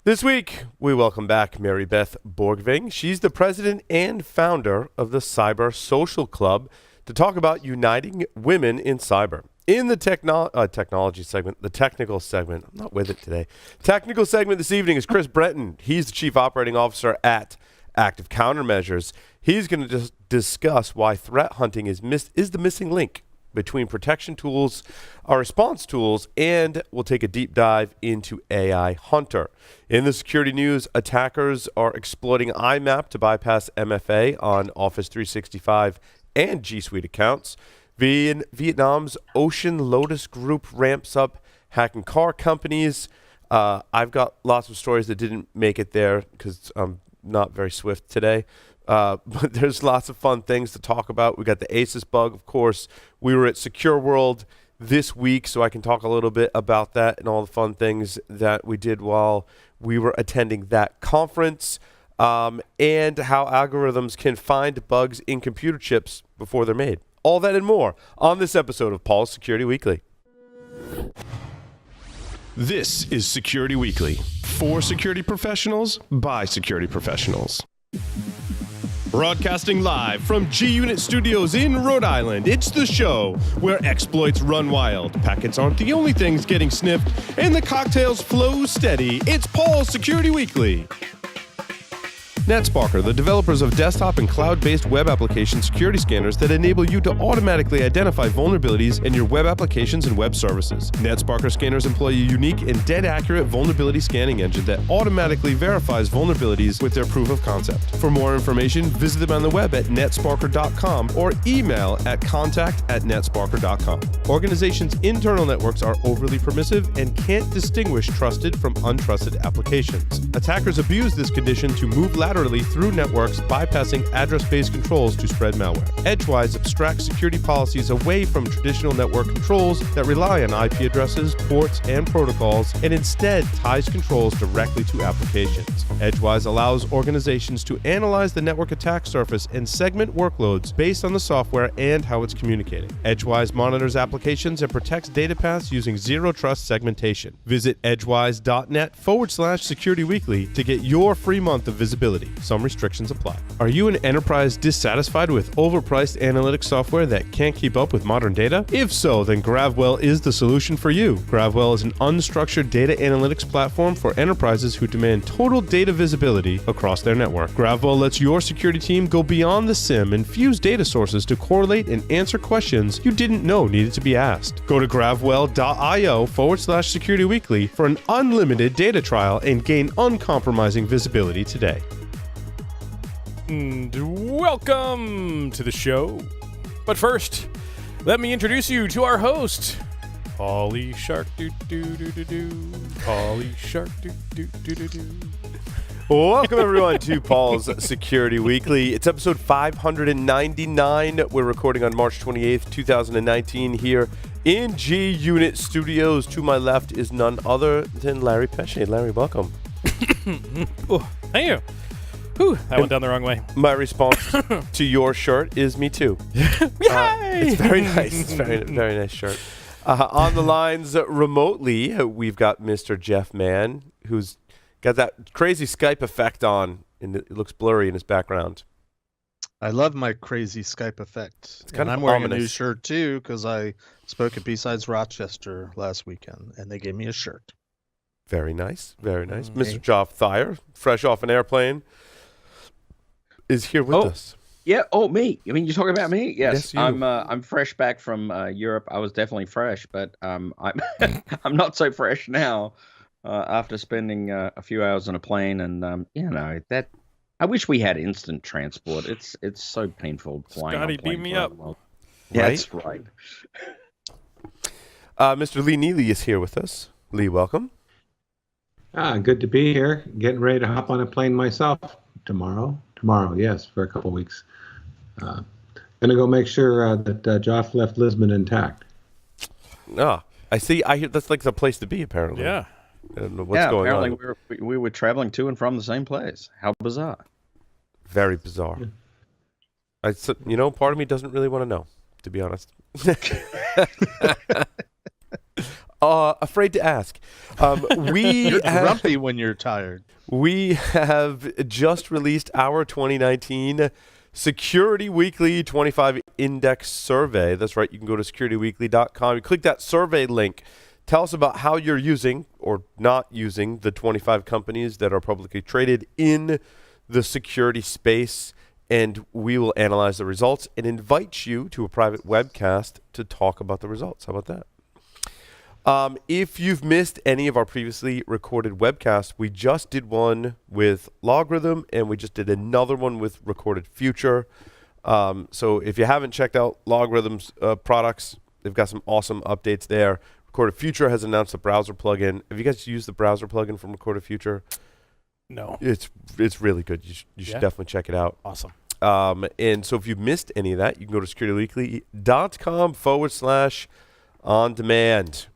This week, we welcome back Mary Beth Borgwing. She's the president and founder of the Cyber Social Club to talk about uniting women in cyber. In the technology segment, the technical segment, I'm not with it today. Technical segment this evening is Chris Breton. He's the chief operating officer at Active Countermeasures. He's going to discuss why threat hunting is the missing link between protection tools, our response tools, and we'll take a deep dive into AI Hunter. In the security news, attackers are exploiting IMAP to bypass MFA on Office 365 and G Suite accounts. Vietnam's Ocean Lotus Group ramps up hacking car companies. I've got lots of stories that didn't make it there because I'm not very swift today. But there's lots of fun things to talk about. We got the ASUS bug, of course. We were at Secure World this week, so I can talk a little bit about that and all the fun things that we did while we were attending that conference, and how algorithms can find bugs in computer chips before they're made. All that and more on this episode of Paul's Security Weekly. This is Security Weekly, for security professionals, by security professionals. Broadcasting live from G-Unit Studios in Rhode Island, it's the show where exploits run wild, packets aren't the only things getting sniffed, and the cocktails flow steady. It's Paul's Security Weekly. NetSparker, the developers of desktop and cloud-based web application security scanners that enable you to automatically identify vulnerabilities in your web applications and web services. NetSparker scanners employ a unique and dead-accurate vulnerability scanning engine that automatically verifies vulnerabilities with their proof of concept. For more information, visit them on the web at netsparker.com or email at contact@netsparker.com. Organizations' internal networks are overly permissive and can't distinguish trusted from untrusted applications. Attackers abuse this condition to move laterally through networks, bypassing address-based controls to spread malware. Edgewise abstracts security policies away from traditional network controls that rely on IP addresses, ports, and protocols, and instead ties controls directly to applications. Edgewise allows organizations to analyze the network attack surface and segment workloads based on the software and how it's communicating. Edgewise monitors applications and protects data paths using zero-trust segmentation. Visit edgewise.net/Security Weekly to get your free month of visibility. Some restrictions apply. Are you an enterprise dissatisfied with overpriced analytics software that can't keep up with modern data? If so, then GravWell is the solution for you. GravWell is an unstructured data analytics platform for enterprises who demand total data visibility across their network. GravWell lets your security team go beyond the SIM and fuse data sources to correlate and answer questions you didn't know needed to be asked. Go to gravwell.io/Security Weekly for an unlimited data trial and gain uncompromising visibility today. And welcome to the show. But first, let me introduce you to our host, Pauly Shark doo-doo-doo-doo-doo. Pauly Shark doo-doo-doo-doo-doo. Welcome, everyone, to Paul's Security Weekly. It's episode 599. We're recording on March 28th, 2019 here in G-Unit Studios. To my left is none other than Larry Pesce. Larry, welcome. Oh, thank you. Whew, that went down the wrong way. My response to your shirt is me too. It's very nice. It's very, very nice shirt. On the lines remotely, we've got Mr. Jeff Mann, who's got that crazy Skype effect on, and it looks blurry in his background. I love my crazy Skype effect. It's kind of I'm wearing ominous. a new shirt too because I spoke at B-Sides Rochester last weekend, and they gave me a shirt. Very nice. Very nice. Okay. Mr. Joff Thayer, fresh off an airplane, is here with us. Yeah. Oh, me. I mean, you're talking about me? Yes, Yes. you. I'm fresh back from Europe. I was definitely fresh, but I'm I'm not so fresh now after spending a few hours on a plane. And that I wish we had instant transport. It's so painful flying. Scotty, on planes beam me around up. the world. Right? That's right. Mr. Lee Neely is here with us. Lee, welcome. Good to be here. Getting ready to hop on a plane myself tomorrow. Tomorrow, yes, for a couple weeks. Gonna go make sure that Joff left Lisbon intact. I see. I hear that's like the place to be, apparently. Yeah. I don't know what's going on. Apparently we were traveling to and from the same place. How bizarre. Very bizarre. Yeah. Part of me doesn't really want to know, to be honest. Afraid to ask. We You're have, grumpy when you're tired. we have just released our 2019 Security Weekly 25 Index Survey. That's right. You can go to securityweekly.com. You click that survey link. Tell us about how you're using or not using the 25 companies that are publicly traded in the security space, and we will analyze the results and invite you to a private webcast to talk about the results. How about that? If you've missed any of our previously recorded webcasts, we just did one with Logarithm, and we just did another one with Recorded Future. So if you haven't checked out Logarithm's products, they've got some awesome updates there. Recorded Future has announced a browser plugin. Have you guys used the browser plugin from Recorded Future? No. It's really good. You should definitely check it out. Awesome. And so if you've missed any of that, you can go to securityweekly.com/on-demand.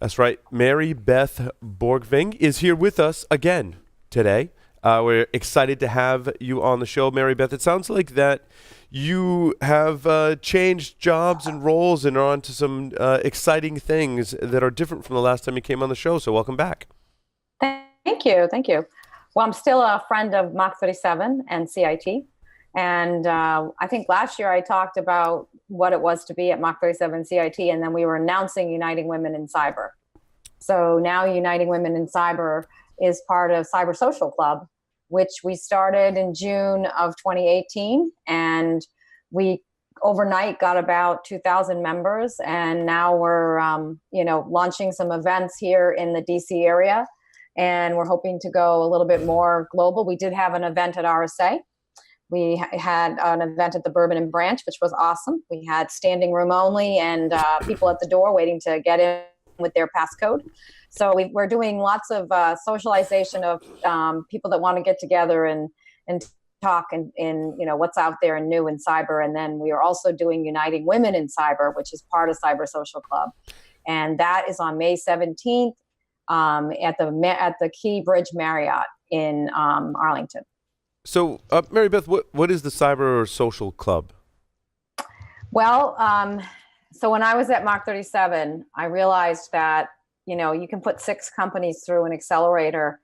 That's right. Mary Beth Borgwing is here with us again today. We're excited to have you on the show, Mary Beth. It sounds like that you have changed jobs and roles and are on to some exciting things that are different from the last time you came on the show. So welcome back. Thank you. Well, I'm still a friend of Mach 37 and CIT. And I think last year I talked about what it was to be at Mach 37 CIT, and then we were announcing Uniting Women in Cyber. So now Uniting Women in Cyber is part of Cyber Social Club, which we started in June of 2018. And we overnight got about 2,000 members. And now we're, launching some events here in the DC area. And we're hoping to go a little bit more global. We did have an event at RSA. We had an event at the Bourbon and Branch, which was awesome. We had standing room only and people at the door waiting to get in with their passcode. So we're doing lots of socialization of people that want to get together and talk and what's out there and new in cyber. And then we are also doing Uniting Women in Cyber, which is part of Cyber Social Club. And that is on May 17th at the Key Bridge Marriott in Arlington. So, Mary Beth, what is the Cyber Social Club? Well, so when I was at Mach 37, I realized that, you can put 6 companies through an accelerator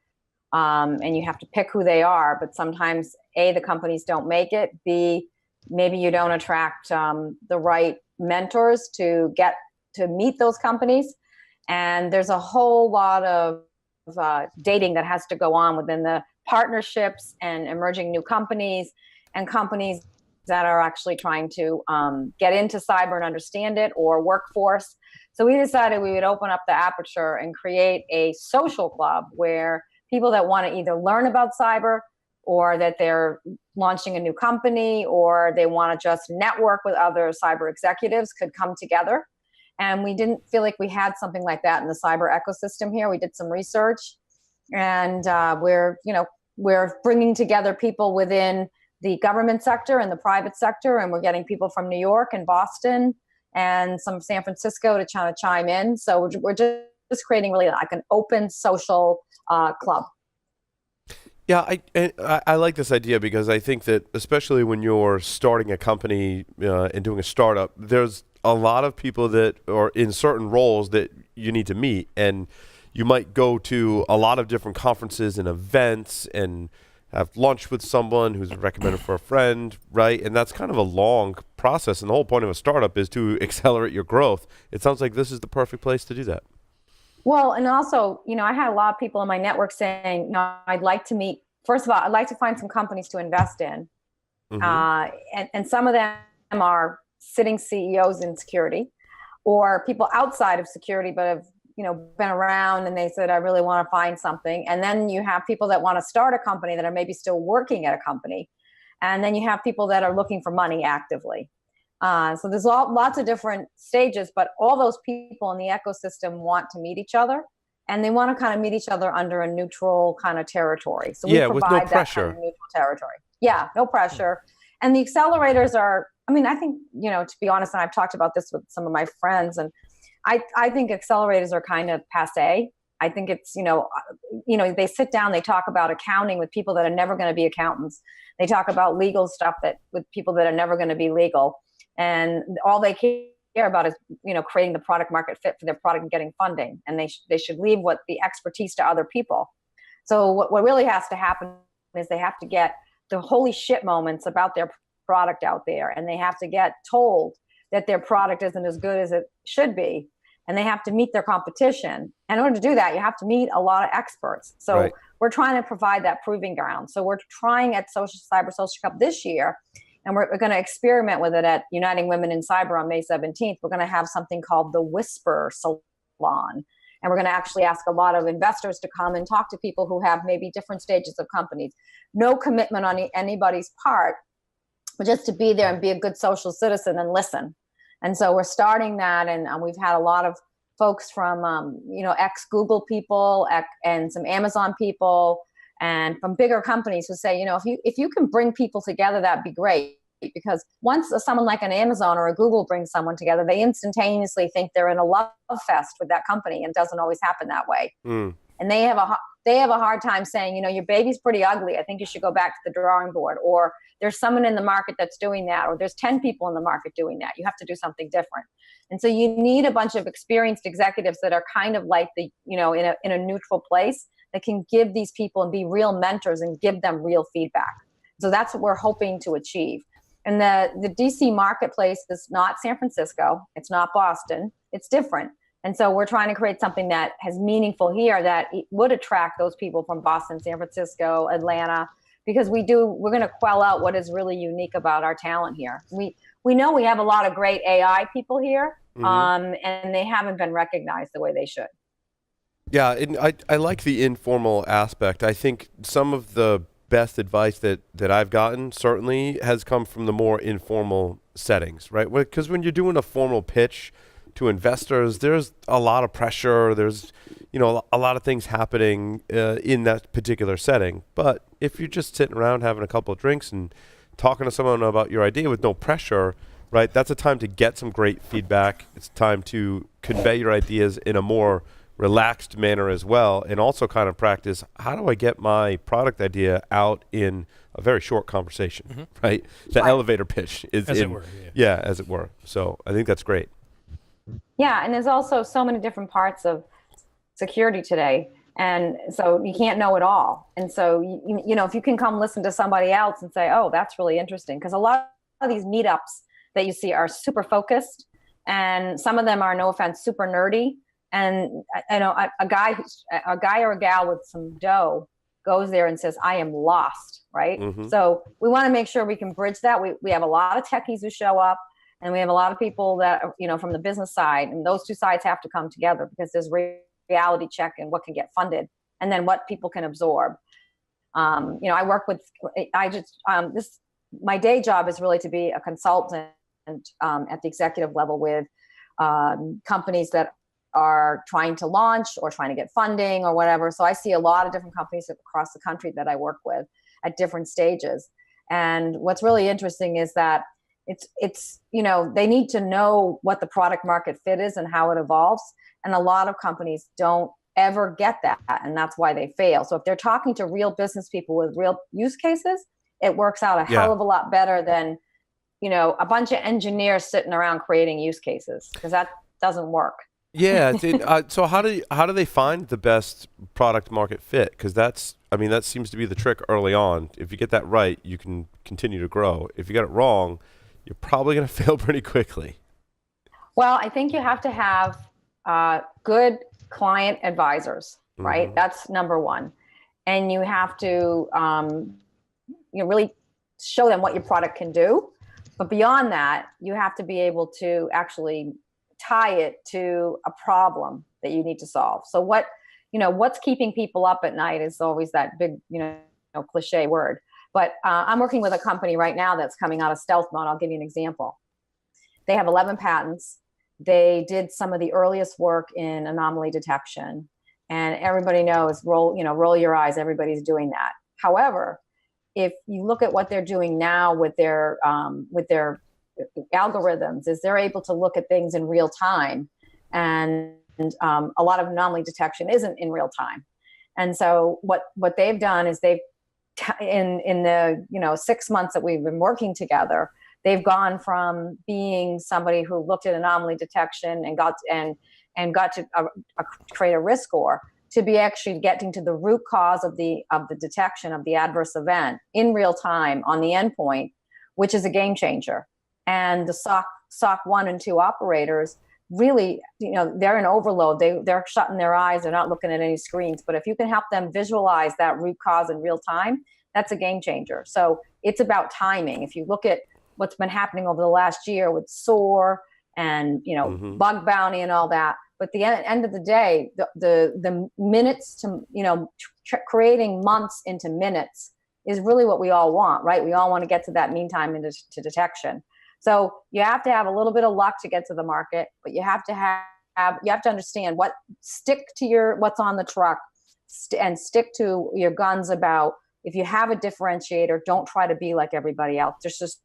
and you have to pick who they are. But sometimes, A, the companies don't make it. B, maybe you don't attract the right mentors to get to meet those companies. And there's a whole lot of dating that has to go on within the partnerships and emerging new companies and companies that are actually trying to get into cyber and understand it, or workforce. So we decided we would open up the aperture and create a social club where people that want to either learn about cyber, or that they're launching a new company, or they want to just network with other cyber executives could come together. And we didn't feel like we had something like that in the cyber ecosystem here. We did some research, and we're bringing together people within the government sector and the private sector, and we're getting people from New York and Boston and some San Francisco to kind of chime in. So we're just creating really like an open social club. Yeah, I like this idea because I think that especially when you're starting a company and doing a startup, there's a lot of people that are in certain roles that you need to meet, and you might go to a lot of different conferences and events and have lunch with someone who's recommended for a friend, right? And that's kind of a long process, and the whole point of a startup is to accelerate your growth. It sounds like this is the perfect place to do that. Well, and also, I had a lot of people in my network saying, I'd like to meet, first of all, I'd like to find some companies to invest in. Mm-hmm. And some of them are sitting CEOs in security, or people outside of security but have been around, and they said, I really want to find something. And then you have people that want to start a company that are maybe still working at a company. And then you have people that are looking for money actively. So there's lots of different stages, but all those people in the ecosystem want to meet each other, and they want to kind of meet each other under a neutral kind of territory. So we provide with no that pressure. kind of neutral territory. Yeah, no pressure. And the accelerators are, I think, to be honest, and I've talked about this with some of my friends, and I think accelerators are kind of passé. I think it's, they sit down, they talk about accounting with people that are never going to be accountants. They talk about legal stuff with people that are never going to be legal. And all they care about is, creating the product market fit for their product and getting funding. And they should leave the expertise to other people. So what really has to happen is they have to get the holy shit moments about their product out there, and they have to get told that their product isn't as good as it should be, and they have to meet their competition. And in order to do that, you have to meet a lot of experts. So Right. we're trying to provide that proving ground. So we're trying at Cyber Social Cup this year, and we're going to experiment with it at Uniting Women in Cyber on May 17th. We're going to have something called the Whisper Salon. And we're going to actually ask a lot of investors to come and talk to people who have maybe different stages of companies. No commitment on anybody's part, but just to be there and be a good social citizen and listen. And so we're starting that, and we've had a lot of folks from, ex-Google people and some Amazon people and from bigger companies who say, if you can bring people together, that'd be great. Because once someone like an Amazon or a Google brings someone together, they instantaneously think they're in a love fest with that company, and it doesn't always happen that way. Mm. And they have a hard time saying, your baby's pretty ugly. I think you should go back to the drawing board. Or there's someone in the market that's doing that. Or there's 10 people in the market doing that. You have to do something different. And so you need a bunch of experienced executives that are kind of like in a neutral place that can give these people and be real mentors and give them real feedback. So that's what we're hoping to achieve. And the DC marketplace is not San Francisco. It's not Boston. It's different. And so we're trying to create something that has meaningful here that would attract those people from Boston, San Francisco, Atlanta, because we're going to quell out what is really unique about our talent here. We know we have a lot of great AI people here, and they haven't been recognized the way they should. Yeah, and I like the informal aspect. I think some of the best advice that I've gotten certainly has come from the more informal settings, right? Because when you're doing a formal pitch to investors, there's a lot of pressure. There's, a lot of things happening in that particular setting. But if you're just sitting around having a couple of drinks and talking to someone about your idea with no pressure, right? That's a time to get some great feedback. It's time to convey your ideas in a more relaxed manner as well, and also kind of practice, how do I get my product idea out in a very short conversation, right? The elevator pitch is As it were, yeah, as it were. So I think that's great. Yeah, and there's also so many different parts of security today, and so you can't know it all. And so, if you can come listen to somebody else and say, oh, that's really interesting, because a lot of these meetups that you see are super focused, and some of them are, no offense, super nerdy. And a guy or a gal with some dough goes there and says, I am lost, right? Mm-hmm. So we want to make sure we can bridge that. We have a lot of techies who show up, and we have a lot of people that, from the business side, and those two sides have to come together, because there's reality check and what can get funded, and then what people can absorb. I work with, my day job is really to be a consultant at the executive level with companies that are trying to launch or trying to get funding or whatever. So I see a lot of different companies across the country that I work with at different stages. And what's really interesting is that it's they need to know what the product market fit is and how it evolves. And a lot of companies don't ever get that. And that's why they fail. So if they're talking to real business people with real use cases, it works out a hell of a lot better than, a bunch of engineers sitting around creating use cases, because that doesn't work. Yeah. So how do they find the best product market fit? Because that seems to be the trick early on. If you get that right, you can continue to grow. If you get it wrong, you're probably going to fail pretty quickly. Well, I think you have to have good client advisors, right? That's number one. And you have to really show them what your product can do. But beyond that, you have to be able to actually tie it to a problem that you need to solve. So what's keeping people up at night is always that big, cliche word. But I'm working with a company right now that's coming out of stealth mode. I'll give you an example. They have 11 patents. They did some of the earliest work in anomaly detection, and everybody knows, roll your eyes. Everybody's doing that. However, if you look at what they're doing now with their algorithms, is they're able to look at things in real time, and a lot of anomaly detection isn't in real time. And so what they've done is in the 6 months that we've been working together, they've gone from being somebody who looked at anomaly detection and got to create a risk score, to be actually getting to the root cause of the detection of the adverse event in real time on the endpoint, which is a game changer. And the SOC 1 and 2 operators really, they're in overload. They're shutting their eyes. They're not looking at any screens. But if you can help them visualize that root cause in real time, that's a game changer. So it's about timing. If you look at what's been happening over the last year with SOAR and, bug bounty and all that, but at the end of the day, the minutes to, creating months into minutes is really what we all want, right? We all want to get to that mean time into detection. So you have to have a little bit of luck to get to the market, but you have to understand stick to what's on the truck and stick to your guns about, if you have a differentiator, don't try to be like everybody else. There's just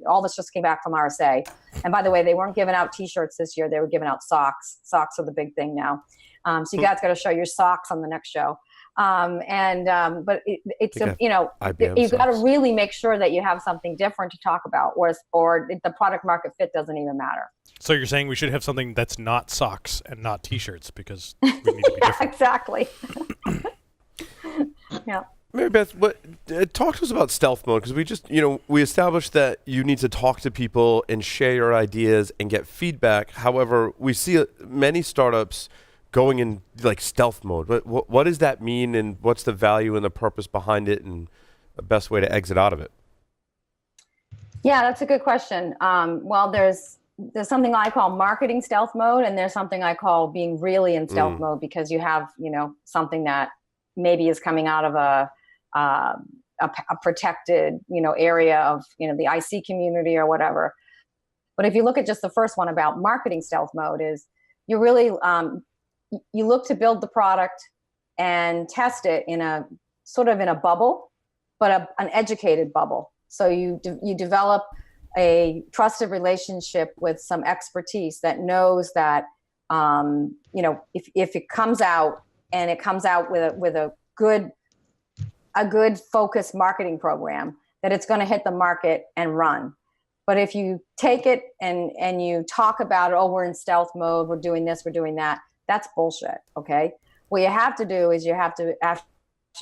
all this just came back from RSA. And by the way, they weren't giving out T-shirts this year. They were giving out socks. Socks are the big thing now. So you guys got to show your socks on the next show. But you've got to really make sure that you have something different to talk about, or the product market fit doesn't even matter. So you're saying we should have something that's not socks and not T-shirts because we need to be different. Exactly. Yeah. Mary Beth, talk to us about stealth mode, because we just, we established that you need to talk to people and share your ideas and get feedback. However, we see many startups going in like stealth mode. What does that mean, and what's the value and the purpose behind it, and the best way to exit out of it? Yeah, that's a good question. Well, there's something I call marketing stealth mode, and there's something I call being really in stealth mode, because you have, something that maybe is coming out of a protected, area of, the IC community or whatever. But if you look at just the first one about marketing stealth mode, is you really, you look to build the product and test it in a sort of in a bubble, but an educated bubble. So you develop a trusted relationship with some expertise that knows that, if it comes out, and it comes out with a good focused marketing program, that it's going to hit the market and run. But if you take it and you talk about, we're in stealth mode, we're doing this, we're doing that, that's bullshit. Okay. What you have to do is you have to actually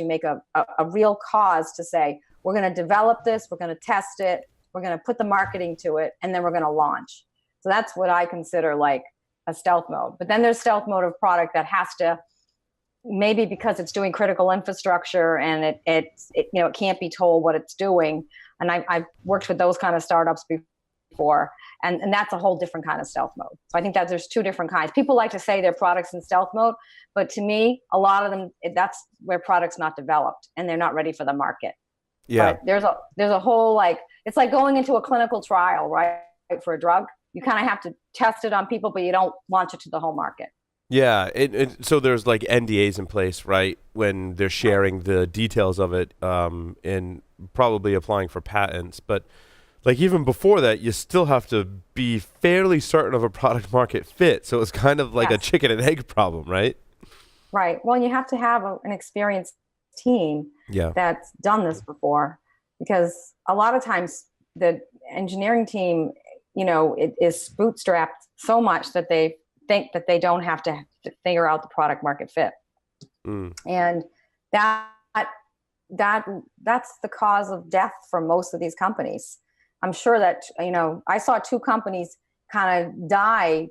make a real cause to say, we're going to develop this, we're going to test it, we're going to put the marketing to it, and then we're going to launch. So that's what I consider like a stealth mode. But then there's stealth mode of product that has to, maybe because it's doing critical infrastructure and it can't be told what it's doing. And I've worked with those kind of startups before, and that's a whole different kind of stealth mode. So I think that there's two different kinds. People like to say their products in stealth mode, but to me, a lot of them, that's where product's not developed and they're not ready for the market. Yeah. But there's a whole, it's like going into a clinical trial, right? For a drug. You kind of have to test it on people, but you don't launch it to the whole market. Yeah, so there's like NDAs in place, right, when they're sharing the details of it, and probably applying for patents. But like even before that, you still have to be fairly certain of a product market fit. So it's kind of like a chicken and egg problem, right? Right. Well, you have to have an experienced team that's done this before, because a lot of times the engineering team, it is bootstrapped so much that they think that they don't have to figure out the product market fit. And that's the cause of death for most of these companies. I'm sure that, I saw two companies kind of die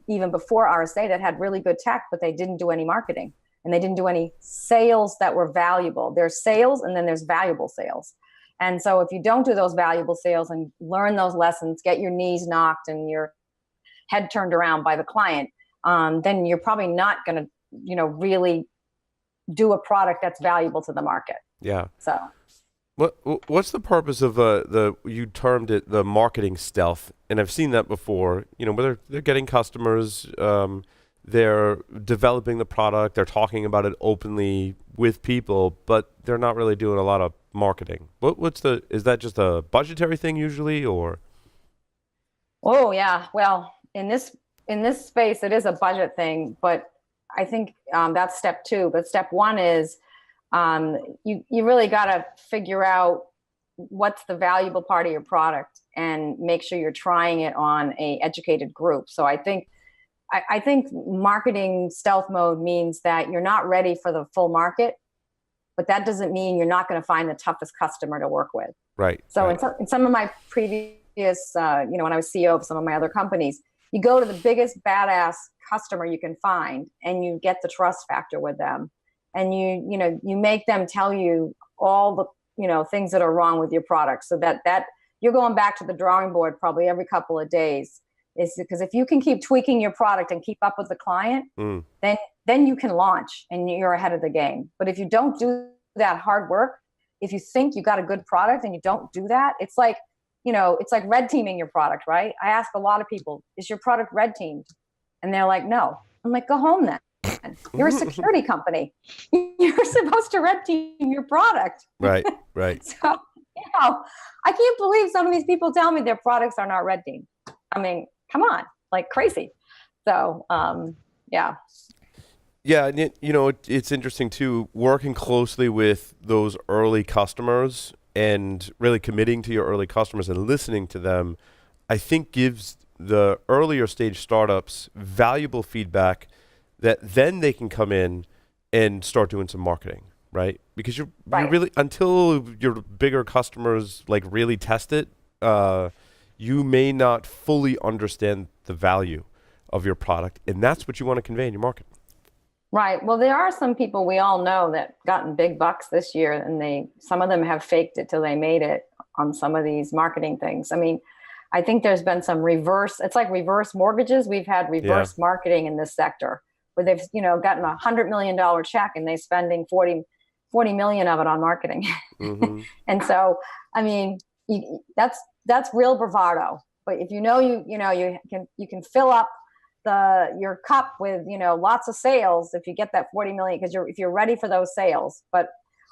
even before RSA that had really good tech, but they didn't do any marketing and they didn't do any sales that were valuable. There's sales and then there's valuable sales. And so if you don't do those valuable sales and learn those lessons, get your knees knocked and your head turned around by the client, then you're probably not going to, really do a product that's valuable to the market. Yeah. So what's the purpose of you termed it the marketing stealth? And I've seen that before, where they're getting customers, they're developing the product, they're talking about it openly with people, but they're not really doing a lot of marketing. Is that just a budgetary thing usually, or? Oh yeah. Well, in this space, it is a budget thing, but I think that's step two. But step one is you really got to figure out what's the valuable part of your product and make sure you're trying it on a educated group. So I think marketing stealth mode means that you're not ready for the full market, but that doesn't mean you're not going to find the toughest customer to work with. Right. So right. in some of my previous, when I was CEO of some of my other companies, you go to the biggest badass customer you can find and you get the trust factor with them. And you make them tell you all the, things that are wrong with your product, so that you're going back to the drawing board probably every couple of days. Is because if you can keep tweaking your product and keep up with the client, then you can launch and you're ahead of the game. But if you don't do that hard work, if you think you got a good product and you don't do that, it's like red teaming your product, right? I ask a lot of people, is your product red teamed? And they're like, no. I'm like, go home then. You're a security company. You're supposed to red team your product. Right. So, I can't believe some of these people tell me their products are not red teamed. I mean, come on, like crazy. So, yeah. Yeah, and it's interesting too, working closely with those early customers and really committing to your early customers and listening to them, I think gives the earlier stage startups valuable feedback that then they can come in and start doing some marketing, right? Because you're really, until your bigger customers like really test it, you may not fully understand the value of your product, and that's what you want to convey in your marketing. Right. Well, there are some people we all know that gotten big bucks this year, and some of them have faked it till they made it on some of these marketing things. I mean, I think there's been some it's like reverse mortgages. We've had reverse marketing in this sector where they've, gotten $100 million check and they're spending 40 million of it on marketing. Mm-hmm. And so, I mean, that's real bravado. But if you can fill up your cup with lots of sales if you get that 40 million, because if you're ready for those sales. But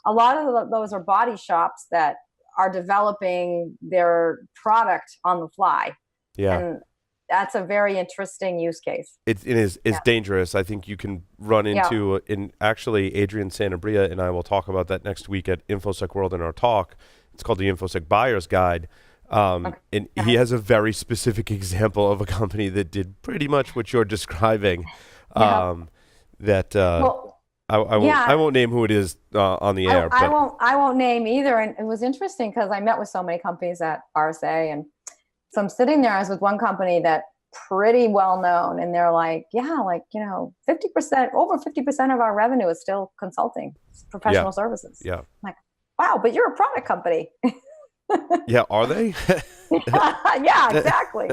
a lot of those are body shops that are developing their product on the fly. Yeah. And that's a very interesting use case. It's dangerous. I think you can run into, in actually Adrian Sanabria and I will talk about that next week at InfoSec World in our talk. It's called the InfoSec Buyer's Guide. And he has a very specific example of a company that did pretty much what you're describing. I won't name who it is on the air. I won't name either. And it was interesting because I met with so many companies at RSA, and so I'm sitting there. I was with one company that pretty well known, and they're like, 50%, over 50% of our revenue is still consulting, professional services. Yeah. I'm like, wow, but you're a product company. Yeah, are they? Yeah, exactly.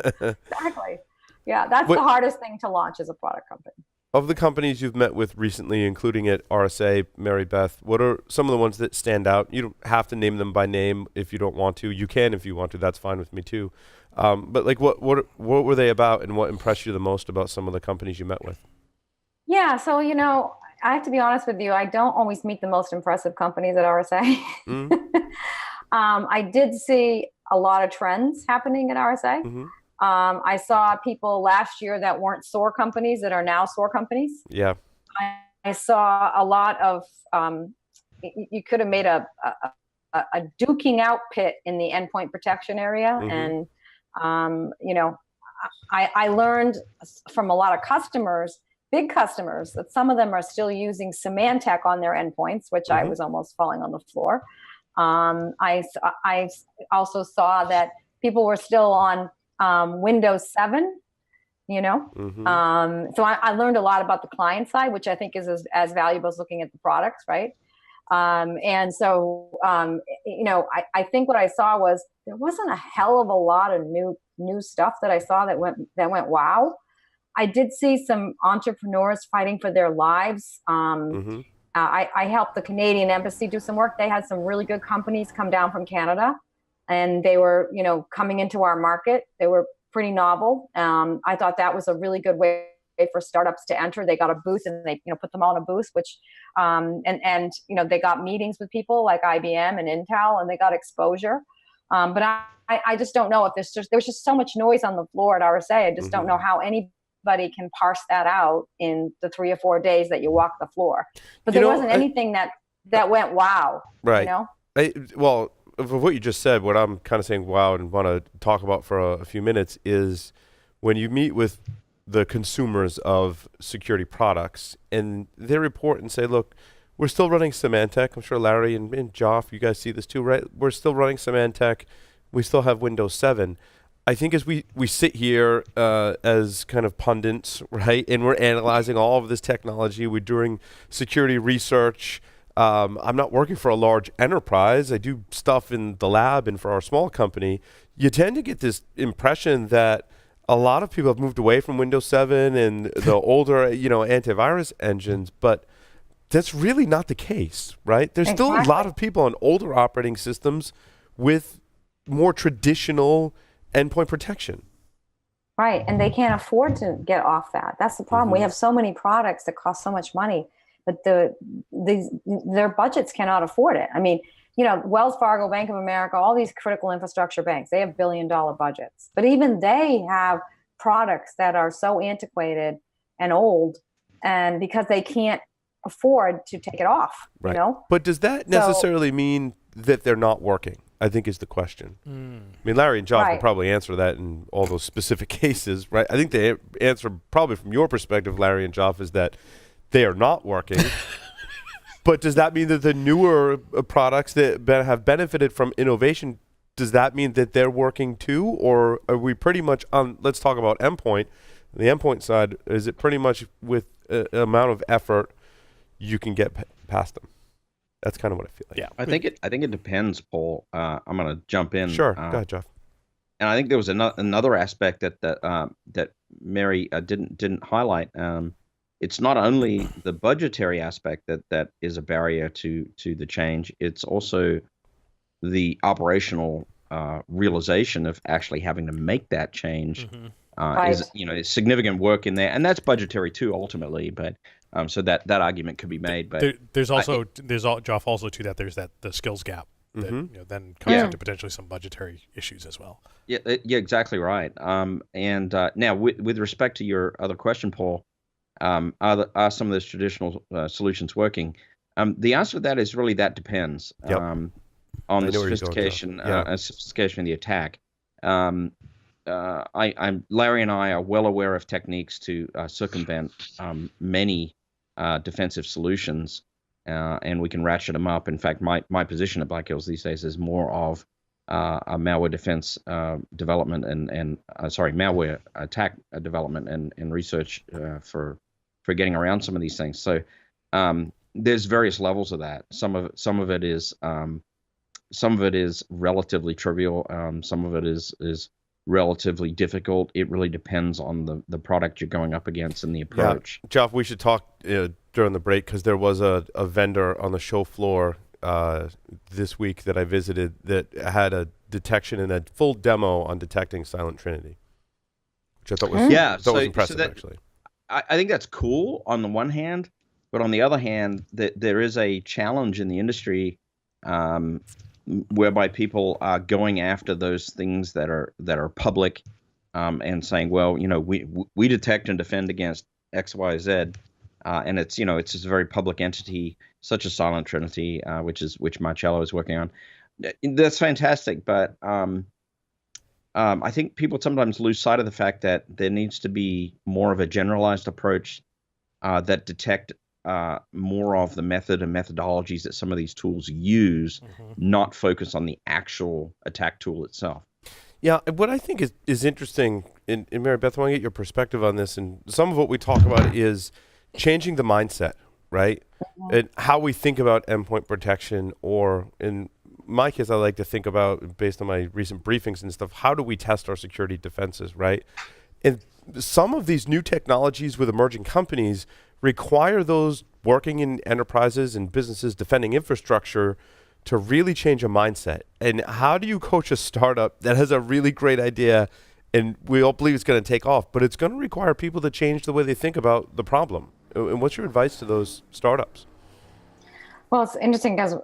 Yeah, that's the hardest thing to launch as a product company. Of the companies you've met with recently, including at RSA, Mary Beth, what are some of the ones that stand out? You don't have to name them by name if you don't want to. You can if you want to. That's fine with me too. But like, what were they about, and what impressed you the most about some of the companies you met with? Yeah, so I have to be honest with you. I don't always meet the most impressive companies at RSA. Mm. I did see a lot of trends happening at RSA. Mm-hmm. I saw people last year that weren't SOAR companies that are now SOAR companies. Yeah. I saw a lot of, you could have made a duking out pit in the endpoint protection area. Mm-hmm. And, I learned from a lot of customers, big customers, that some of them are still using Symantec on their endpoints, which mm-hmm. I was almost falling on the floor. I also saw that people were still on Windows 7, Mm-hmm. So I learned a lot about the client side, which I think is as valuable as looking at the products, right? And so, I think what I saw was there wasn't a hell of a lot of new stuff that I saw that went wow. I did see some entrepreneurs fighting for their lives. Mm-hmm. I helped the Canadian Embassy do some work. They had some really good companies come down from Canada, and they were, coming into our market. They were pretty novel. I thought that was a really good way for startups to enter. They got a booth, and they, put them all in a booth, which, they got meetings with people like IBM and Intel, and they got exposure. But I just don't know if there was just so much noise on the floor at RSA. I just mm-hmm. don't know how anybody can parse that out in the 3 or 4 days that you walk the floor. But there wasn't anything that went wow. Right. of what you just said, what I'm kind of saying, wow, and want to talk about for a few minutes is when you meet with the consumers of security products and they report and say, look, we're still running Symantec. I'm sure Larry and Joff, you guys see this too, right? We're still running Symantec. We still have Windows 7. I think as we sit here as kind of pundits, right, and we're analyzing all of this technology, we're doing security research. I'm not working for a large enterprise. I do stuff in the lab and for our small company. You tend to get this impression that a lot of people have moved away from Windows 7 and the older, antivirus engines, but that's really not the case, right? There's still a lot of people on older operating systems with more traditional endpoint protection. Right, and they can't afford to get off that. That's the problem. We have so many products that cost so much money, but their budgets cannot afford it. I mean, Wells Fargo, Bank of America, all these critical infrastructure banks, they have billion-dollar budgets. But even they have products that are so antiquated and old, and because they can't afford to take it off, right. But does that necessarily mean that they're not working? I think is the question. I mean, Larry and Joff will probably answer that in all those specific cases, right? I think the answer probably from your perspective, Larry and Joff, is that they are not working. But does that mean that the newer products that have benefited from innovation, does that mean that they're working too? Or are we pretty much on, let's talk about endpoint. The endpoint side, is it pretty much with an amount of effort you can get past them? That's kind of what I feel like. Yeah, I think it depends, Paul. I'm going to jump in. Sure, go ahead, Jeff. And I think there was another aspect that Mary didn't highlight. It's not only the budgetary aspect that is a barrier to the change. It's also the operational realization of actually having to make that change. Is significant work in there, and that's budgetary too, ultimately. But so that argument could be made. But there's Joff also to that. There's the skills gap that then comes into potentially some budgetary issues as well. Yeah, exactly right. And now with respect to your other question, Paul, are some of those traditional solutions working? The answer to that is really that depends on the sophistication sophistication of the attack. Larry and I are well aware of techniques to circumvent many defensive solutions, and we can ratchet them up. In fact, my position at Black Hills these days is more of a malware defense development and malware attack development and research for getting around some of these things. So there's various levels of that. Some of it is relatively trivial. Some of it is relatively difficult. It really depends on the product you're going up against and the approach. Yeah. Jeff, we should talk during the break because there was a vendor on the show floor this week that I visited that had a detection and a full demo on detecting Silent Trinity, which I thought was impressive, actually. I think that's cool on the one hand, but on the other hand, there is a challenge in the industry whereby people are going after those things that are public and saying, well, we detect and defend against X, Y, Z, and it's just a very public entity such as Silent Trinity, which Marcello is working on. That's fantastic, but I think people sometimes lose sight of the fact that there needs to be more of a generalized approach that detect more of the method and methodologies that some of these tools use, not focus on the actual attack tool itself. Yeah, what I think is interesting, and Mary Beth, I want to get your perspective on this, and some of what we talk about is changing the mindset, right? And how we think about endpoint protection, or in my case, I like to think about, based on my recent briefings and stuff, how do we test our security defenses, right? And some of these new technologies with emerging companies require those working in enterprises and businesses defending infrastructure to really change a mindset. And how do you coach a startup that has a really great idea and we all believe it's going to take off, but it's going to require people to change the way they think about the problem? And what's your advice to those startups? Well, it's interesting because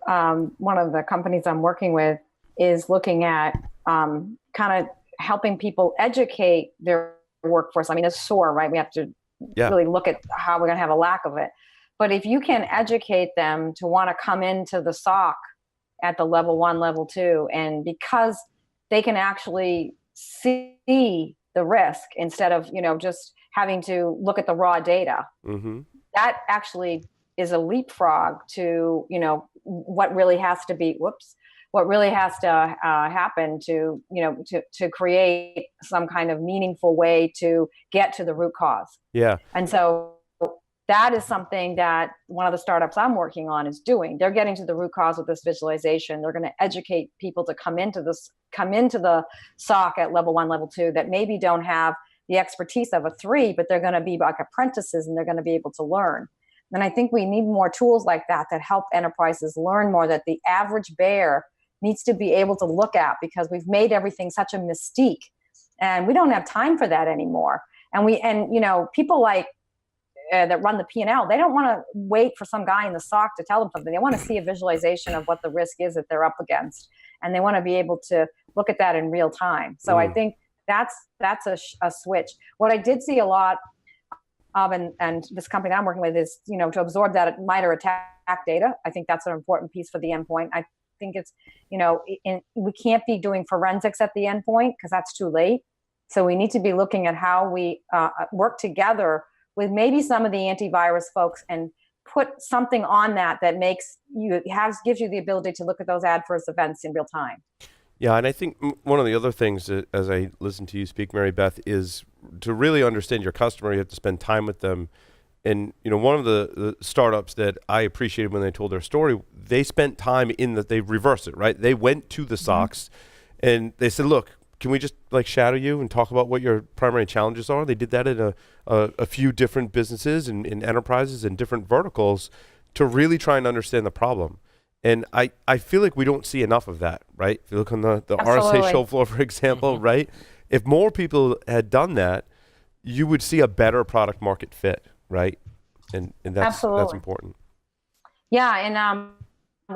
one of the companies I'm working with is looking at kind of helping people educate their workforce. I mean, it's SOAR, right? We have to really look at how we're going to have a lack of it. But if you can educate them to want to come into the SOC at the level 1, level 2. And because they can actually see the risk instead of, just having to look at the raw data, that actually is a leapfrog to, what really has to happen to, to create some kind of meaningful way to get to the root cause. Yeah. And so that is something that one of the startups I'm working on is doing. They're getting to the root cause with this visualization. They're going to educate people to come into the SOC at level 1, level 2 that maybe don't have the expertise of a 3, but they're going to be like apprentices and they're going to be able to learn. And I think we need more tools like that help enterprises learn more, that the average bear needs to be able to look at, because we've made everything such a mystique and we don't have time for that anymore. And people like that run the P&L, they don't want to wait for some guy in the SOC to tell them something. They want to see a visualization of what the risk is that they're up against. And they want to be able to look at that in real time. So I think that's a switch. What I did see a lot of, and this company I'm working with, is, to absorb that MITRE ATT&CK data. I think that's an important piece for the endpoint. I think it's, we can't be doing forensics at the endpoint because that's too late. So we need to be looking at how we work together with maybe some of the antivirus folks and put something on that gives you the ability to look at those adverse events in real time. Yeah, and I think one of the other things that, as I listen to you speak, Mary Beth, is to really understand your customer, you have to spend time with them. And, one of the startups that I appreciated when they told their story, they spent time they reversed it, right? They went to the SOCs and they said, look, can we just shadow you and talk about what your primary challenges are? They did that in a few different businesses and in enterprises and different verticals to really try and understand the problem. And I feel like we don't see enough of that, right? If you look on the RSA show floor, for example, right? If more people had done that, you would see a better product market fit, right? And that's important. Yeah, and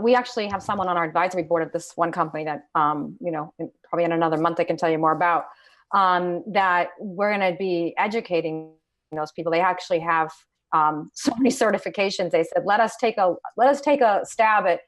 we actually have someone on our advisory board at this one company that, probably in another month I can tell you more about, that we're going to be educating those people. They actually have so many certifications. They said, let us take a stab at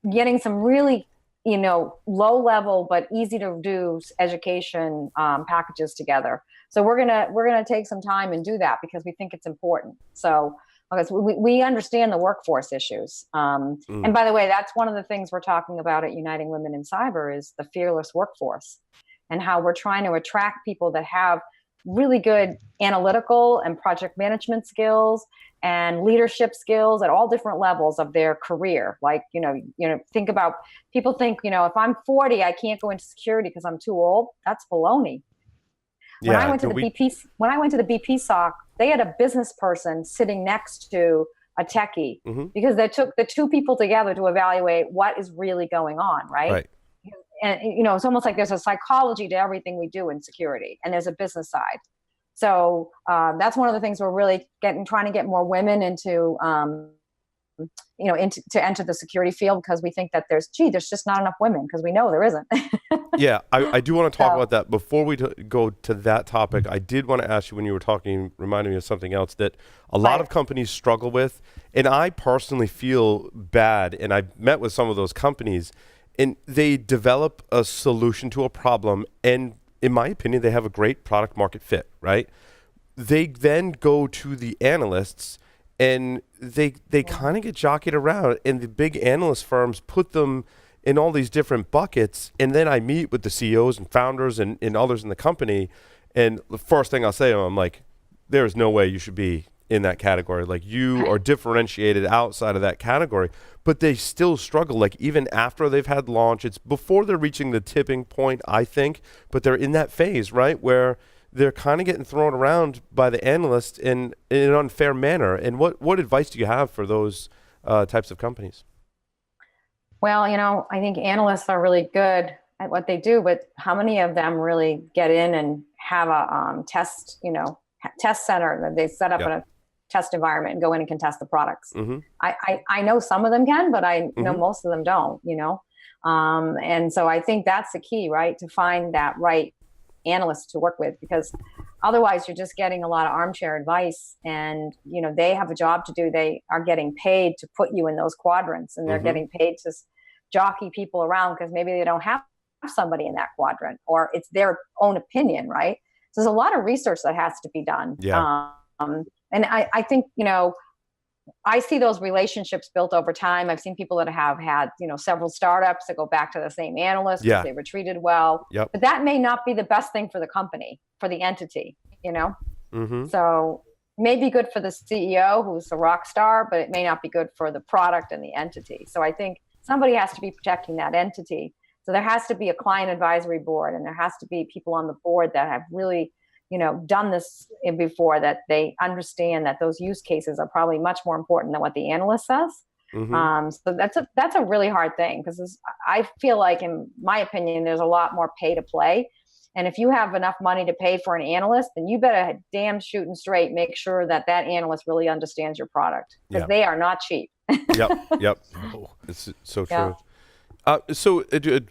getting some really, low level but easy to do education packages together. So we're gonna take some time and do that because we think it's important. So because we understand the workforce issues. And by the way, that's one of the things we're talking about at Uniting Women in Cyber is the fearless workforce, and how we're trying to attract people that have really good analytical and project management skills and leadership skills at all different levels of their career. Like, think about, people think, if I'm 40, I can't go into security because I'm too old. That's baloney. When I went to the BP SOC, they had a business person sitting next to a techie because they took the two people together to evaluate what is really going on, right? And it's almost like there's a psychology to everything we do in security, and there's a business side. So that's one of the things we're really trying to get more women into, to enter the security field, because we think that there's just not enough women, because we know there isn't. Yeah, I do want to talk about that. Before we go to that topic, I did want to ask you, when you were talking, reminded me of something else that a lot of companies struggle with, and I personally feel bad, and I've met with some of those companies, and they develop a solution to a problem, and in my opinion, they have a great product market fit, right? They then go to the analysts, and they kind of get jockeyed around, and the big analyst firms put them in all these different buckets. And then I meet with the CEOs and founders and others in the company, and the first thing I'll say to them, I'm like, there is no way you should be in that category. Like, you are differentiated outside of that category. But they still struggle, like, even after they've had launch. It's before they're reaching the tipping point, I think, but they're in that phase, right, where they're kind of getting thrown around by the analysts in an unfair manner. And what advice do you have for those types of companies? Well, I think analysts are really good at what they do, but how many of them really get in and have a test center that they set up in a test environment and go in and can test the products? I know some of them can, but I know most of them don't, and so I think that's the key, right? To find that right analyst to work with, because otherwise you're just getting a lot of armchair advice, and they have a job to do. They are getting paid to put you in those quadrants, and they're getting paid to jockey people around because maybe they don't have somebody in that quadrant, or it's their own opinion, right? So there's a lot of research that has to be done. Yeah. And I think, I see those relationships built over time. I've seen people that have had, several startups that go back to the same analyst because they were treated well. Yep. But that may not be the best thing for the company, for the entity, Mm-hmm. So it may be good for the CEO who's a rock star, but it may not be good for the product and the entity. So I think somebody has to be protecting that entity. So there has to be a client advisory board, and there has to be people on the board that have really done this before, that they understand that those use cases are probably much more important than what the analyst says. Mm-hmm. So that's a really hard thing, because I feel like, in my opinion, there's a lot more pay to play. And if you have enough money to pay for an analyst, then you better damn shooting straight make sure that that analyst really understands your product, because they are not cheap. Yep. It's so true. So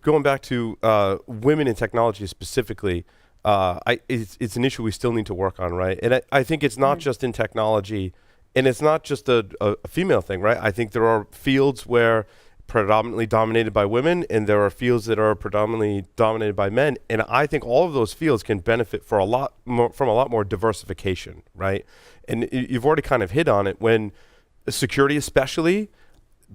going back to women in technology specifically, it's an issue we still need to work on, right? And I think it's not just in technology, and it's not just a female thing, right? I think there are fields where predominantly dominated by women, and there are fields that are predominantly dominated by men. And I think all of those fields can benefit from a lot more diversification, right? And you've already kind of hit on it. When security, especially,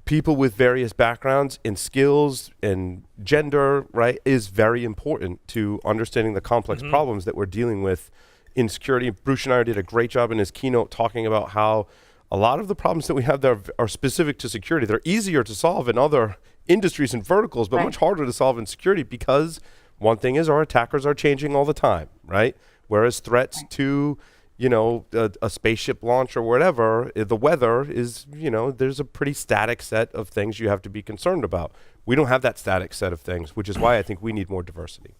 people with various backgrounds and skills and gender, right, is very important to understanding the complex problems that we're dealing with in security. Bruce Schneier did a great job in his keynote talking about how a lot of the problems that we have there are specific to security. They're easier to solve in other industries and verticals, but much harder to solve in security, because one thing is our attackers are changing all the time, right? Whereas threats to a spaceship launch or whatever, the weather is, there's a pretty static set of things you have to be concerned about. We don't have that static set of things, which is why I think we need more diversity.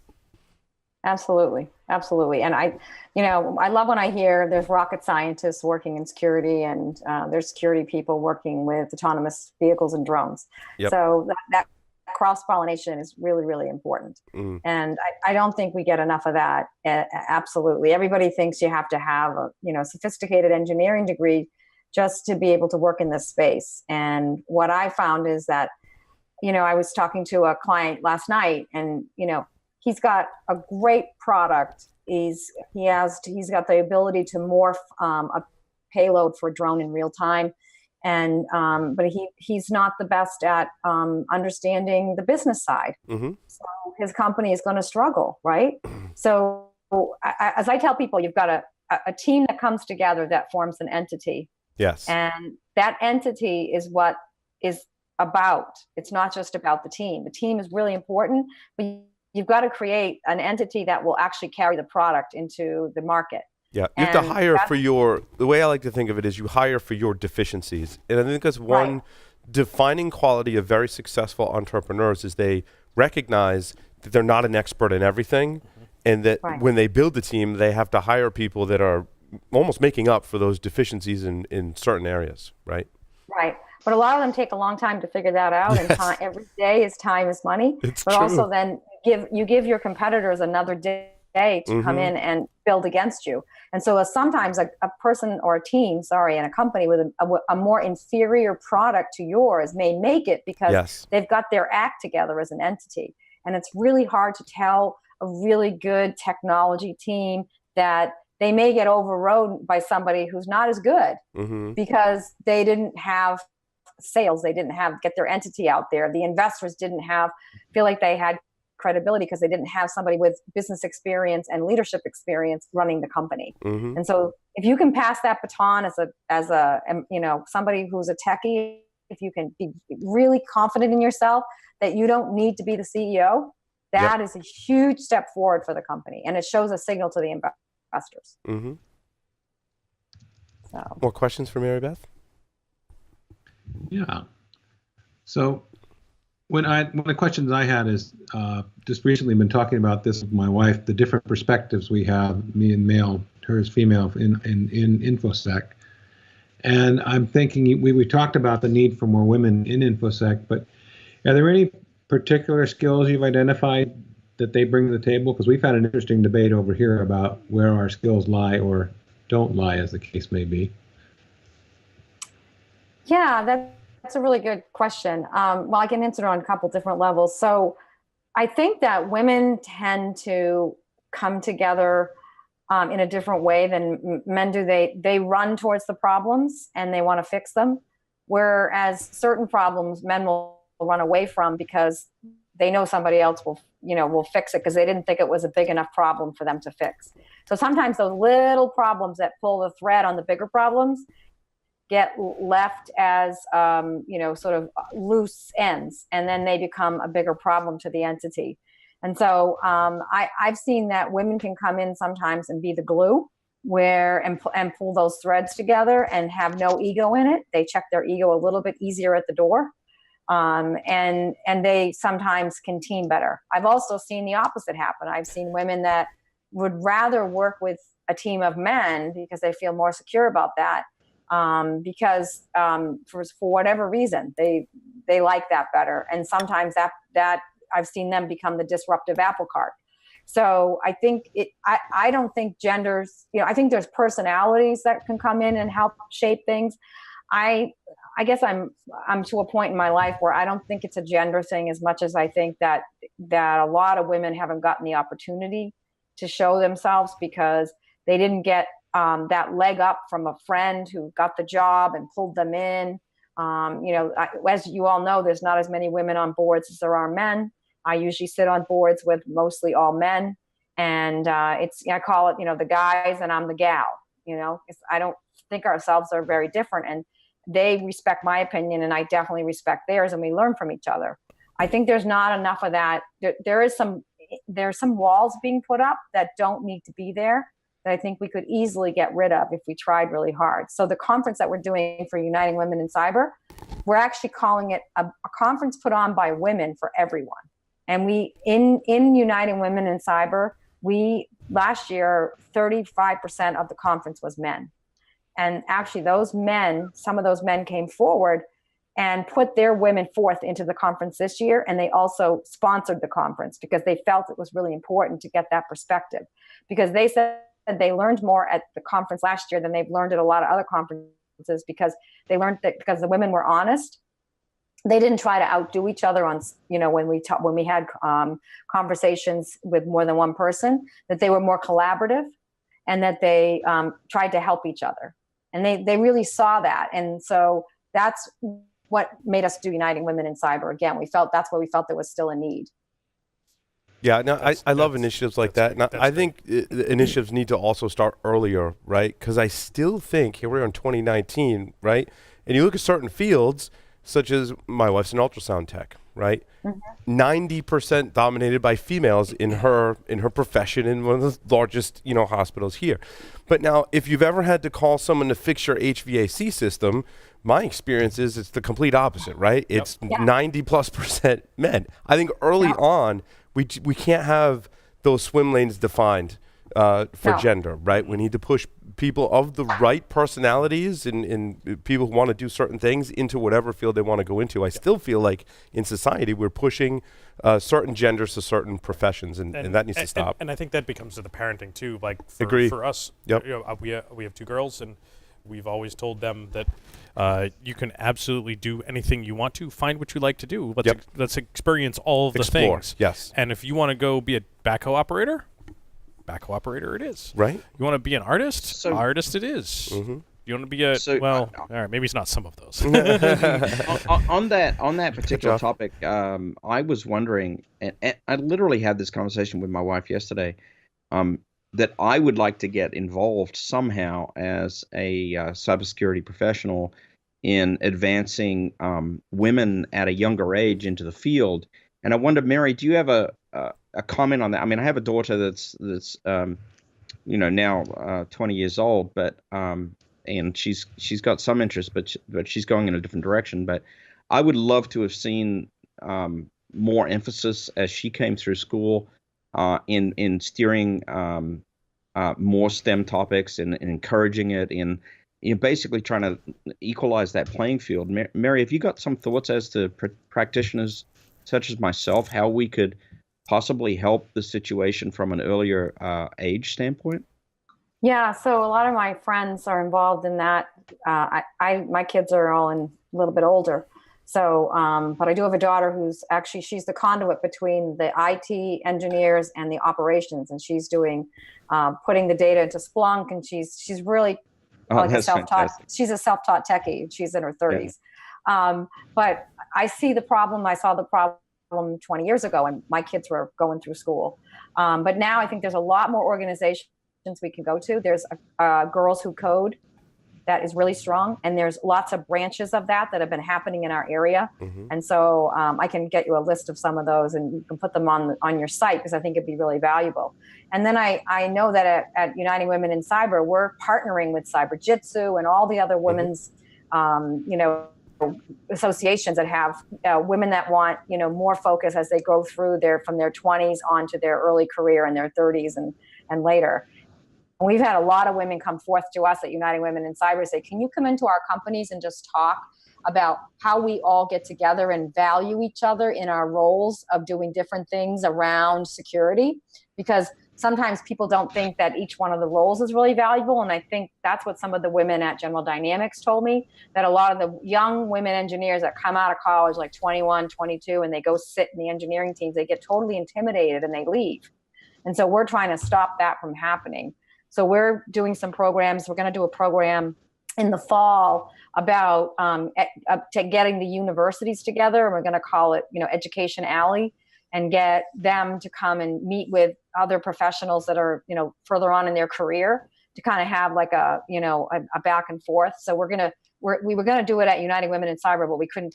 Absolutely. And I love when I hear there's rocket scientists working in security, and there's security people working with autonomous vehicles and drones. Yep. So that cross-pollination is really, really important. And I don't think we get enough of that. Absolutely. Everybody thinks you have to have a sophisticated engineering degree just to be able to work in this space. And what I found is that, I was talking to a client last night, and, he's got a great product. He's got the ability to morph a payload for a drone in real time. And but he's not the best at understanding the business side. So his company is going to struggle, right? So as I tell people, you've got a team that comes together that forms an entity. Yes. And that entity is what is about. It's not just about the team. The team is really important, but you've got to create an entity that will actually carry the product into the market. Yeah, you have to hire for the way I like to think of it is you hire for your deficiencies. And I think that's one defining quality of very successful entrepreneurs, is they recognize that they're not an expert in everything, and that when they build the team, they have to hire people that are almost making up for those deficiencies in certain areas, right? Right. But a lot of them take a long time to figure that out. And every day is time is money. It's but true. Also then you give your competitors another day to come in and build against you. And so sometimes a person or a team, and a company with a more inferior product to yours may make it because they've got their act together as an entity. And it's really hard to tell a really good technology team that they may get overrode by somebody who's not as good because they didn't have sales. They didn't get their entity out there. The investors didn't feel like they had credibility because they didn't have somebody with business experience and leadership experience running the company. And so if you can pass that baton as a somebody who's a techie, if you can be really confident in yourself that you don't need to be the CEO, that is a huge step forward for the company. And it shows a signal to the investors. So. More questions for Mary Beth? Yeah. So one of the questions I had is just recently been talking about this with my wife, the different perspectives we have, me and male, her is female, in InfoSec. And I'm thinking, we talked about the need for more women in InfoSec, but are there any particular skills you've identified that they bring to the table? Because we've had an interesting debate over here about where our skills lie or don't lie, as the case may be. Yeah, That's a really good question. Well, I can answer it on a couple different levels. So I think that women tend to come together in a different way than men do. They run towards the problems and they want to fix them, whereas certain problems men will run away from because they know somebody else will fix it because they didn't think it was a big enough problem for them to fix. So sometimes those little problems that pull the thread on the bigger problems get left as sort of loose ends, and then they become a bigger problem to the entity. And so I've seen that women can come in sometimes and be the glue and pull those threads together and have no ego in it. They check their ego a little bit easier at the door. And they sometimes can team better. I've also seen the opposite happen. I've seen women that would rather work with a team of men because they feel more secure about that. Because for whatever reason, they like that better. And sometimes that I've seen them become the disruptive apple cart. So I think I don't think genders, I think there's personalities that can come in and help shape things. I guess I'm to a point in my life where I don't think it's a gender thing as much as I think that a lot of women haven't gotten the opportunity to show themselves because they didn't get that leg up from a friend who got the job and pulled them in. As you all know, there's not as many women on boards as there are men. I usually sit on boards with mostly all men, and I call it, the guys and I'm the gal. I don't think ourselves are very different, and they respect my opinion, and I definitely respect theirs, and we learn from each other. I think there's not enough of that. There's some walls being put up that don't need to be there, that I think we could easily get rid of if we tried really hard. So the conference that we're doing for Uniting Women in Cyber, we're actually calling it a conference put on by women for everyone. And we, in Uniting Women in Cyber, last year, 35% of the conference was men. And actually some of those men came forward and put their women forth into the conference this year. And they also sponsored the conference because they felt it was really important to get that perspective. Because they said they learned more at the conference last year than they've learned at a lot of other conferences, because they learned that because the women were honest, they didn't try to outdo each other on, when we had conversations with more than one person, that they were more collaborative and that they tried to help each other. And they really saw that. And so that's what made us do Uniting Women in Cyber. Again, that's where we felt there was still a need. Yeah, no, I love initiatives like that. And I think initiatives need to also start earlier, right? Because I still think, here we are in 2019, right? And you look at certain fields, such as my wife's an ultrasound tech, right? Mm-hmm. 90% dominated by females in her profession in one of the largest, hospitals here. But now, if you've ever had to call someone to fix your HVAC system, my experience is it's the complete opposite, right? It's 90+% men. I think early on, we can't have those swim lanes defined for gender, right? We need to push people of the right personalities and people who want to do certain things into whatever field they want to go into. I still feel like in society we're pushing certain genders to certain professions, and that needs to stop. And I think that becomes to the parenting too. Like for us, yep. We have two girls, and we've always told them that you can absolutely do anything you want to. Find what you like to do. Let's experience all of the things. Yes. And if you want to go be a backhoe operator it is. Right. You want to be an artist? Artist it is. Mm-hmm. You want to be all right, maybe it's not some of those. on that particular topic, I was wondering, and I literally had this conversation with my wife yesterday, that I would like to get involved somehow as a cybersecurity professional in advancing women at a younger age into the field. And I wonder, Mary, do you have a comment on that? I mean, I have a daughter that's now 20 years old, but and she's got some interest, but she's going in a different direction. But I would love to have seen more emphasis as she came through school in steering more STEM topics and encouraging it, in basically trying to equalize that playing field. Mary, have you got some thoughts as to practitioners such as myself, how we could possibly help the situation from an earlier age standpoint? Yeah, so a lot of my friends are involved in that. My kids are all a little bit older. So, but I do have a daughter who's actually, she's the conduit between the IT engineers and the operations, and she's doing, putting the data into Splunk, and she's really like a that's self-taught, fantastic. she's a self-taught techie. She's in her 30s. But I see the problem. I saw the problem 20 years ago when my kids were going through school. But now I think there's a lot more organizations we can go to. There's Girls Who Code that is really strong, and there's lots of branches of that have been happening in our area. And so I can get you a list of some of those, and you can put them on your site, because I think it'd be really valuable. And then I know that at Uniting Women in Cyber, we're partnering with Cyber Jitsu and all the other women's associations that have women that want more focus as they go through from their 20s on to their early career in their 30s and later. And we've had a lot of women come forth to us at Uniting Women in Cyber, say, can you come into our companies and just talk about how we all get together and value each other in our roles of doing different things around security? Because sometimes people don't think that each one of the roles is really valuable. And I think that's what some of the women at General Dynamics told me, that a lot of the young women engineers that come out of college, like 21, 22, and they go sit in the engineering teams, they get totally intimidated and they leave. And so we're trying to stop that from happening. So we're doing some programs. We're going to do a program in the fall about getting the universities together. And we're going to call it, Education Alley, and get them to come and meet with other professionals that are, further on in their career, to kind of have like a back and forth. So we were going to do it at Uniting Women in Cyber, but we couldn't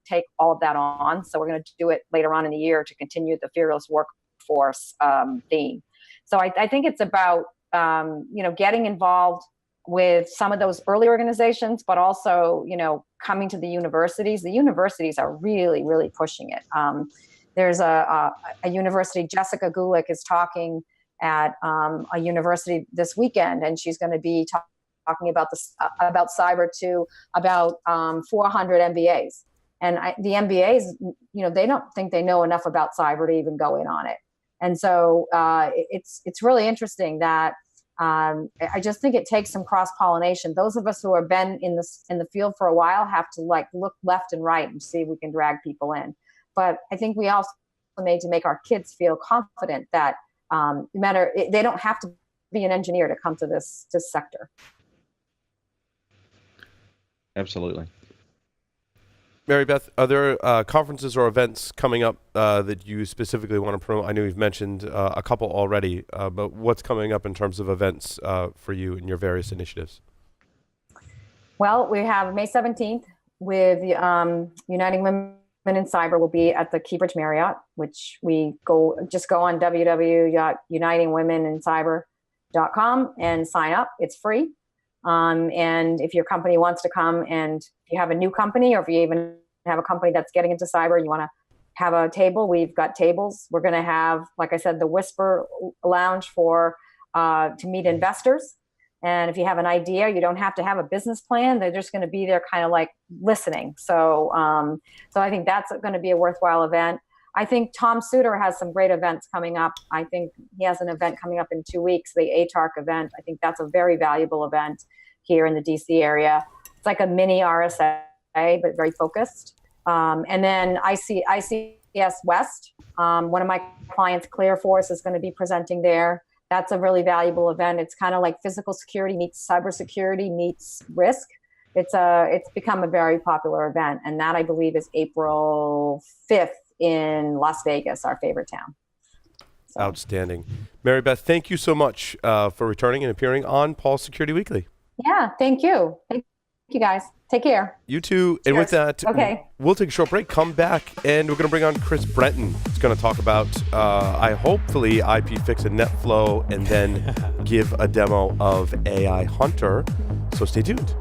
take all of that on. So we're going to do it later on in the year to continue the Fearless Workforce theme. So I think it's about, getting involved with some of those early organizations, but also, coming to the universities. The universities are really, really pushing it. There's a university, Jessica Gulick is talking at a university this weekend, and she's going to be talking about cyber to about 400 MBAs. And the MBAs, they don't think they know enough about cyber to even go in on it. And so it's really interesting that I just think it takes some cross-pollination. Those of us who have been in the field for a while have to look left and right and see if we can drag people in. But I think we also need to make our kids feel confident that they don't have to be an engineer to come to this sector. Absolutely. Mary Beth, are there conferences or events coming up that you specifically want to promote? I know you've mentioned a couple already, but what's coming up in terms of events for you and your various initiatives? Well, we have May 17th with Uniting Women in Cyber. Will be at the Keybridge Marriott, which go on www.unitingwomenincyber.com and sign up. It's free. And if your company wants to come, and if you have a new company, or if you even have a company that's getting into cyber and you want to have a table, we've got tables. We're going to have, like I said, the Whisper Lounge to meet investors. And if you have an idea, you don't have to have a business plan. They're just going to be there kind of like listening. So I think that's going to be a worthwhile event. I think Tom Suter has some great events coming up. I think he has an event coming up in 2 weeks, the ATARC event. I think that's a very valuable event here in the DC area. It's like a mini RSA, but very focused. And then ICS West, one of my clients, Clear Force, is going to be presenting there. That's a really valuable event. It's kind of like physical security meets cybersecurity meets risk. It's become a very popular event. And that, I believe, is April 5th. In Las Vegas, our favorite town. So. Outstanding. Mary Beth, thank you so much for returning and appearing on Paul's Security Weekly. Yeah, thank you. Thank you, guys. Take care. You too. Cheers. And with that, we'll take a short break, come back, and we're going to bring on Chris Brenton. He's going to talk about, hopefully, IP Fix and NetFlow, and then give a demo of AI Hunter. So stay tuned.